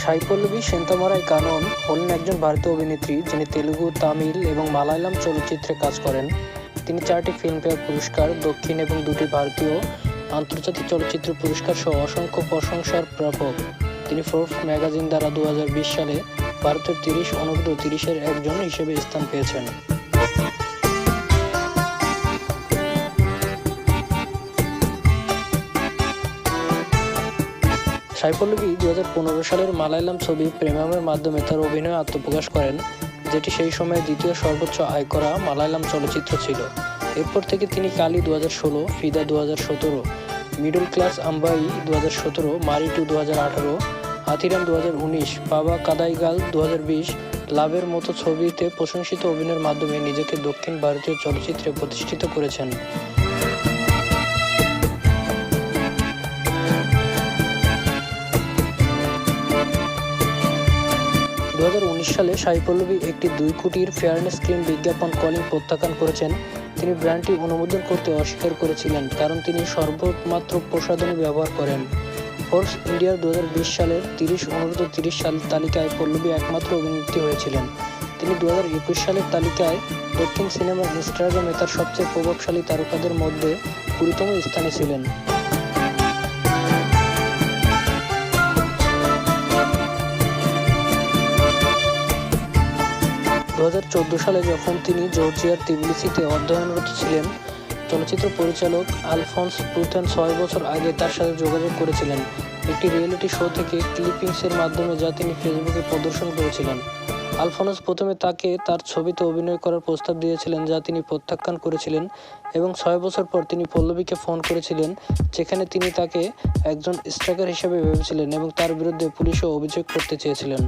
সাই পল্লবী সেন্তামরাই কানন হলেন একজন ভারতীয় অভিনেত্রী যিনি তেলুগু, তামিল এবং মালায়ালাম চলচ্চিত্রে কাজ করেন। তিনি 4টি ফিল্মফেয়ার পুরস্কার, দক্ষিণ এবং 2টি ভারতীয় আন্তর্জাতিক চলচ্চিত্র পুরস্কার সহ অসংখ্য প্রশংসার প্রাপক। তিনি ফোর্বস ম্যাগাজিন দ্বারা 2020 সালে ভারতের 30 অনূর্ধ্ব 30-এর একজন হিসেবে স্থান পেয়েছেন। সাই পল্লবী 2015 সালের মালায়ালাম ছবি প্রেমামের মাধ্যমে তার অভিনয়ে আত্মপ্রকাশ করেন, যেটি সেই সময়ে দ্বিতীয় সর্বোচ্চ আয় করা মালায়ালাম চলচ্চিত্র ছিল। এরপর থেকে তিনি কালি 2016, ফিদা 2017, মিডল ক্লাস আম্বাই 2017, মারি 2 2018, হাথিরাম 2019, পাবা কাদাইগাল 2020, লাভের মতো ছবিতে প্রশংসিত অভিনয়ের মাধ্যমে নিজেকে দক্ষিণ ভারতীয় চলচ্চিত্রে প্রতিষ্ঠিত করেছেন। 2019 সালে সাই পল্লবী একটি 2 কোটির ফেয়ারনেস ক্রিম বিজ্ঞাপন কলিং প্রত্যাখ্যান করেছেন। তিনি ব্র্যান্ডটি অনুমোদন করতে অস্বীকার করেছিলেন কারণ তিনি সর্বমাত্র প্রসাধনী ব্যবহার করেন। ফোর্বস ইন্ডিয়ার 2020 সালের 30 অনূর্ধ্ব 30 সাল তালিকায় পল্লবী একমাত্র অভিনেত্রী হয়েছিলেন। তিনি 2021 সালের তালিকায় দক্ষিণ সিনেমার ইনস্টাগ্রামে তার সবচেয়ে প্রভাবশালী তারকাদের মধ্যে 20তম স্থানে ছিলেন। 2014 সালে যখন তিনি জর্জিয়ার তিবিলিসিতে অধ্যয়নরত ছিলেন, চলচ্চিত্র পরিচালক আলফোন্স পুথেন 6 বছর আগে তার সাথে যোগাযোগ করেছিলেন একটি রিয়েলিটি শো থেকে ক্লিপিংসের মাধ্যমে, যা তিনি ফেসবুকে প্রদর্শন করেছিলেন। আলফোন্স প্রথমে তাকে তার ছবিতে অভিনয় করার প্রস্তাব দিয়েছিলেন, যা তিনি প্রত্যাখ্যান করেছিলেন, এবং 6 বছর পর তিনি পল্লবীকে ফোন করেছিলেন, যেখানে তিনি তাকে একজন স্ট্যাকার হিসেবে ভেবেছিলেন এবং তার বিরুদ্ধে পুলিশে অভিযোগ করতে চেয়েছিলেন।